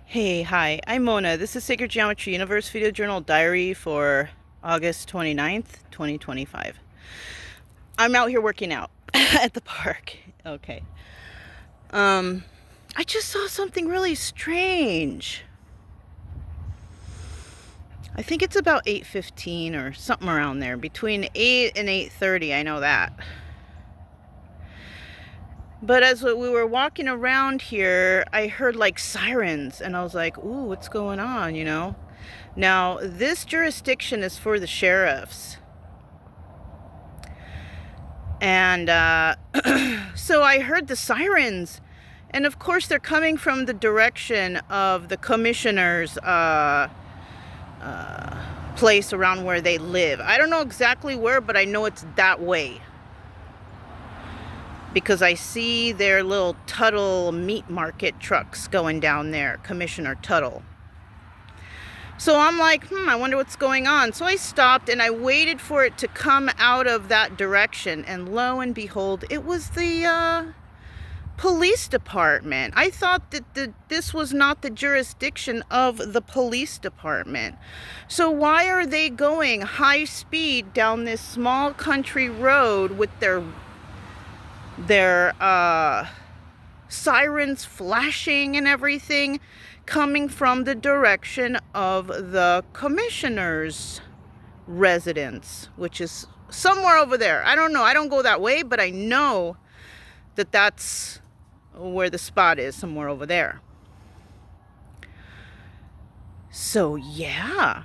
Hey, hi, I'm Mona. This is Sacred Geometry Universe Video Journal Diary for August 29th, 2025. I'm out here working out at the park. Okay. I just saw something really strange. I think it's about 8:15 or something around there. Between 8 and 8:30, I know that. But as we were walking around here, I heard like sirens, and I was like, ooh, what's going on? Now, this jurisdiction is for the sheriffs. And so I heard the sirens. And of course, they're coming from the direction of the commissioner's place around where they live. I don't know exactly where, but I know it's that way. Because I see their little Tuttle meat market trucks going down there, Commissioner Tuttle. So I'm like, I wonder what's going on. So I stopped and I waited for it to come out of that direction. And lo and behold, it was the police department. I thought that this was not the jurisdiction of the police department. So why are they going high speed down this small country road with their sirens flashing and everything, coming from the direction of the commissioner's residence, which is somewhere over there? I don't know. I don't go that way, but I know that that's where the spot is, somewhere over there. So yeah,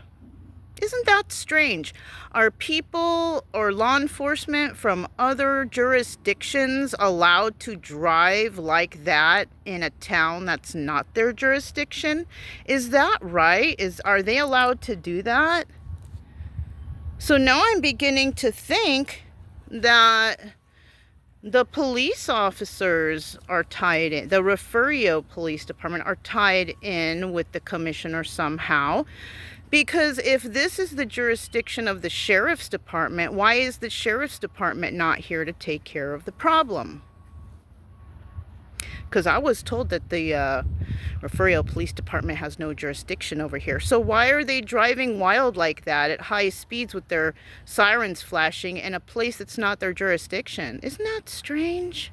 isn't that strange? Are people or law enforcement from other jurisdictions allowed to drive like that in a town that's not their jurisdiction? Is that right? Are they allowed to do that? So now I'm beginning to think that the police officers are tied in, the Refugio Police Department are tied in with the commissioner somehow. Because if this is the jurisdiction of the sheriff's department, why is the sheriff's department not here to take care of the problem? Because I was told that the Refugio Police Department has no jurisdiction over here. So why are they driving wild like that at high speeds with their sirens flashing in a place that's not their jurisdiction? Isn't that strange?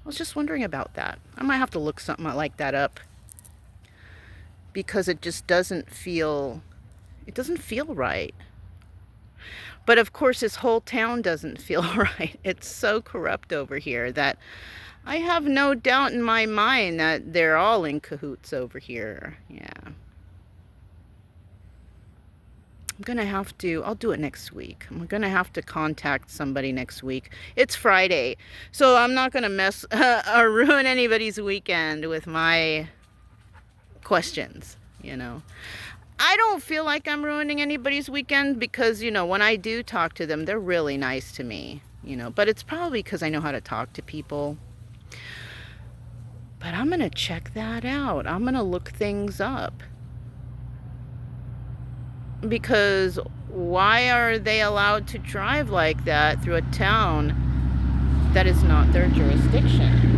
I was just wondering about that. I might have to look something like that up. Because it just doesn't feel right. But of course, this whole town doesn't feel right. It's so corrupt over here that I have no doubt in my mind that they're all in cahoots over here. Yeah. I'll do it next week. I'm going to have to contact somebody next week. It's Friday, so I'm not going to mess or ruin anybody's weekend with my questions, I don't feel like I'm ruining anybody's weekend because, when I do talk to them, they're really nice to me, but it's probably because I know how to talk to people. But I'm going to check that out. I'm going to look things up. Because why are they allowed to drive like that through a town that is not their jurisdiction?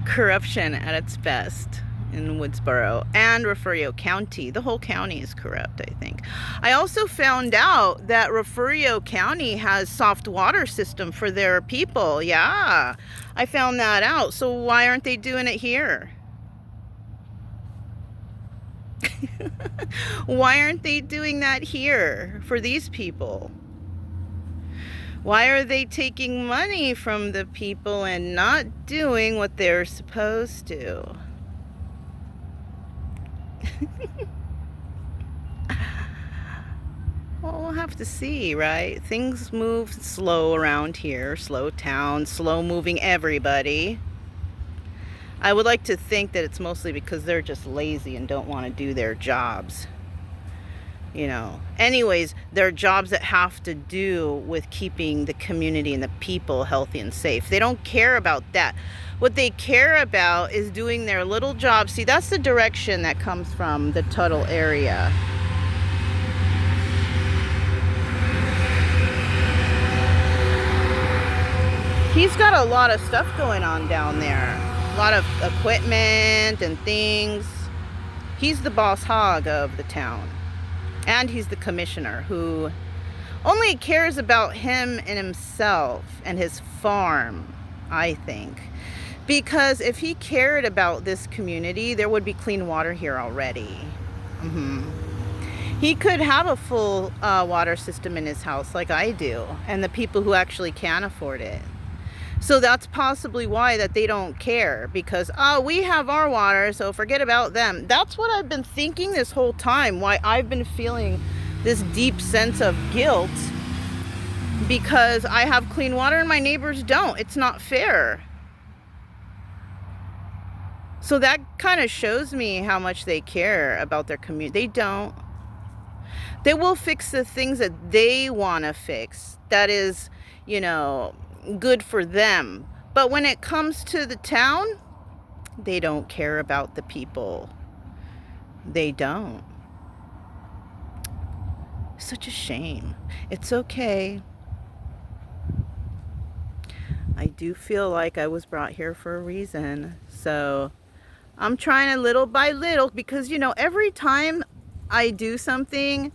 Corruption at its best in Woodsboro and Refugio County. The whole county is corrupt, I think. I also found out that Refugio County has soft water system for their people. Yeah, I found that out. So why aren't they doing it here? Why aren't they doing that here for these people? Why are they taking money from the people and not doing what they're supposed to? Well, we'll have to see, right? Things move slow around here. Slow town, slow moving everybody. I would like to think that it's mostly because they're just lazy and don't want to do their jobs. Anyways, there are jobs that have to do with keeping the community and the people healthy and safe. They don't care about that. What they care about is doing their little job. See, that's the direction that comes from the Tuttle area. He's got a lot of stuff going on down there. A lot of equipment and things. He's the boss hog of the town. And he's the commissioner who only cares about him and himself and his farm, I think. Because if he cared about this community, there would be clean water here already. He could have a full water system in his house like I do, and the people who actually can afford it. So that's possibly why that they don't care, because, oh, we have our water, so forget about them. That's what I've been thinking this whole time, why I've been feeling this deep sense of guilt, because I have clean water and my neighbors don't. It's not fair. So that kind of shows me how much they care about their community. They don't. They will fix the things that they want to fix. That is, you know, good for them. But when it comes to the town, they don't care about the people. They don't. Such a shame. It's okay. I do feel like I was brought here for a reason. So I'm trying to little by little, because, you know, every time I do something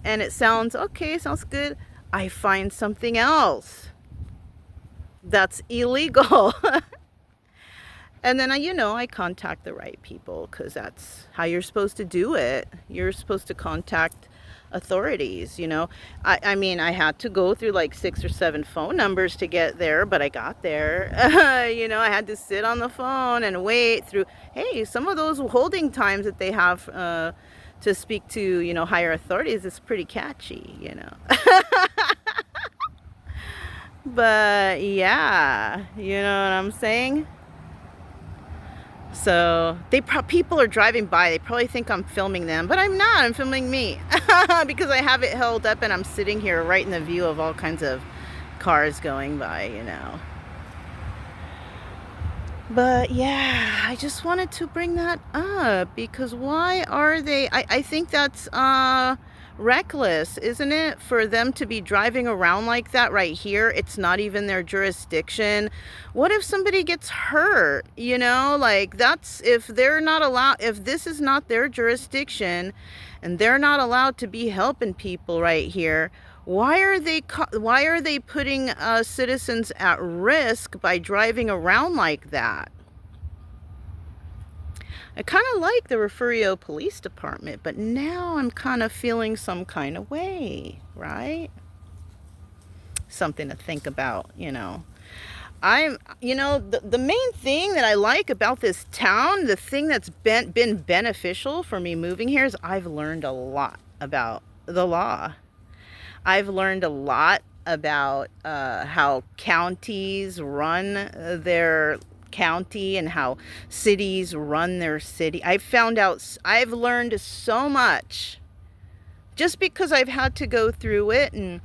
and it sounds okay, sounds good, I find something else that's illegal. And then I contact the right people, because that's how you're supposed to do it. You're supposed to contact authorities, you know. I mean, I had to go through like 6 or 7 phone numbers to get there, but I got there. You know, I had to sit on the phone and wait through, hey, some of those holding times that they have to speak to, you know, higher authorities is pretty catchy, you know. But yeah, you know what I'm saying? So people are driving by. They probably think I'm filming them, but I'm not. I'm filming me because I have it held up and I'm sitting here right in the view of all kinds of cars going by, you know. But yeah, I just wanted to bring that up, because why are they? I think that's reckless, isn't it, for them to be driving around like that right here? It's not even their jurisdiction. What if somebody gets hurt? You know, like, that's, if they're not allowed, if this is not their jurisdiction and they're not allowed to be helping people right here, why are they putting citizens at risk by driving around like that? I kind of like the Refugio Police Department, but now I'm kind of feeling some kind of way, right? Something to think about, you know. The main thing that I like about this town, the thing that's been beneficial for me moving here, is I've learned a lot about the law. I've learned a lot about how counties run their county and how cities run their city. I've learned so much just because I've had to go through it and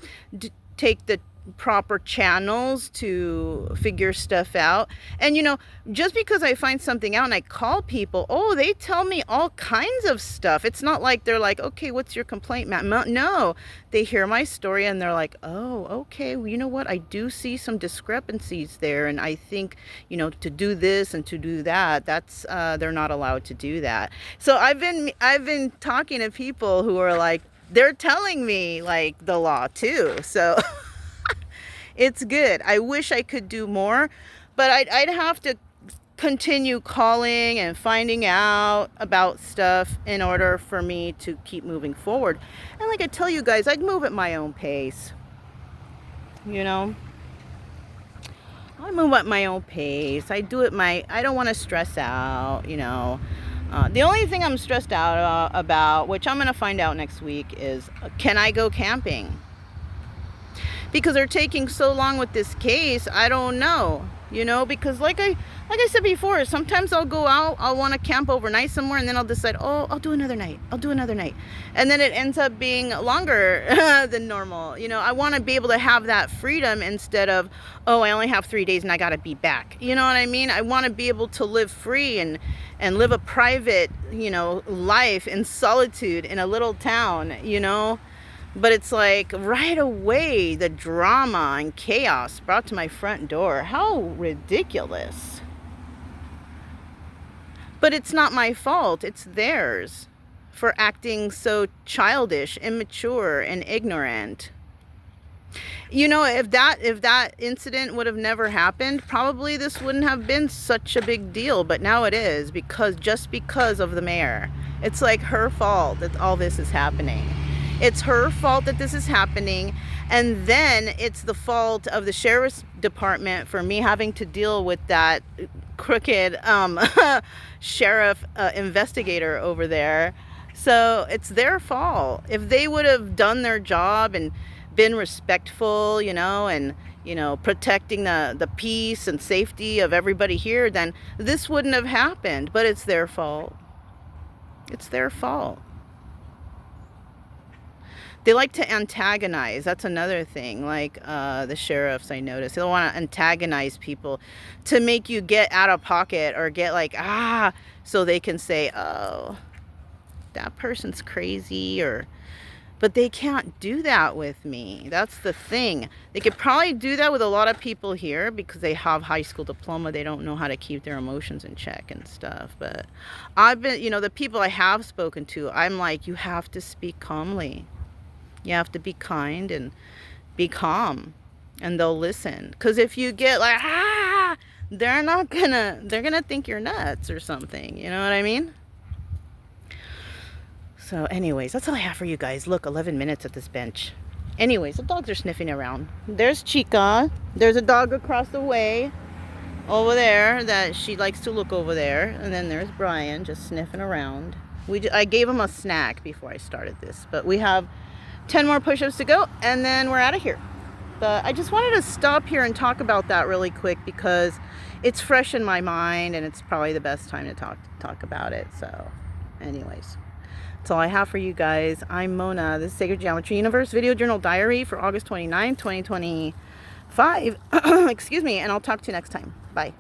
take the proper channels to figure stuff out. And, you know, just because I find something out and I call people, oh, they tell me all kinds of stuff. It's not like they're like, okay, what's your complaint, Matt? No, they hear my story and they're like, oh, okay, well, you know what? I do see some discrepancies there. And I think, you know, to do this and to do that, that's, they're not allowed to do that. So I've been talking to people who are like, they're telling me like the law too. So it's good. I wish I could do more, but I'd have to continue calling and finding out about stuff in order for me to keep moving forward. And like I tell you guys, I'd move at my own pace. You know, I move at my own pace. I don't want to stress out, you know. The only thing I'm stressed out about, which I'm going to find out next week, is can I go camping? Because they're taking so long with this case, I don't know, you know, because like I said before, sometimes I'll go out, I'll want to camp overnight somewhere, and then I'll decide, oh, I'll do another night. And then it ends up being longer than normal. You know, I want to be able to have that freedom instead of, oh, I only have 3 days and I got to be back. You know what I mean? I want to be able to live free and live a private, you know, life in solitude in a little town, you know. But it's like right away, the drama and chaos brought to my front door. How ridiculous. But it's not my fault, it's theirs for acting so childish, immature, and ignorant. You know, if that incident would have never happened, probably this wouldn't have been such a big deal, but now it is, just because of the mayor. It's like her fault that all this is happening. It's her fault that this is happening, and then it's the fault of the sheriff's department for me having to deal with that crooked sheriff investigator over there. So it's their fault. If they would have done their job and been respectful, and protecting the peace and safety of everybody here, then this wouldn't have happened. But it's their fault. It's their fault. They like to antagonize. That's another thing. Like the sheriffs, I noticed. They want to antagonize people to make you get out of pocket or get like, so they can say, oh, that person's crazy, but they can't do that with me. That's the thing. They could probably do that with a lot of people here because they have high school diploma. They don't know how to keep their emotions in check and stuff. But I've been, the people I have spoken to, I'm like, you have to speak calmly. You have to be kind and be calm, and they'll listen. Because if you get like, they're gonna think you're nuts or something. You know what I mean? So anyways, that's all I have for you guys. Look, 11 minutes at this bench. Anyways, the dogs are sniffing around. There's Chica. There's a dog across the way over there that she likes to look over there. And then there's Brian just sniffing around. I gave him a snack before I started this. But we have 10 more push-ups to go, and then we're out of here. But I just wanted to stop here and talk about that really quick because it's fresh in my mind, and it's probably the best time to talk about it. So anyways. That's all I have for you guys. I'm Mona. This is Sacred Geometry Universe Video Journal Diary for August 29, 2025. Excuse me, and I'll talk to you next time. Bye.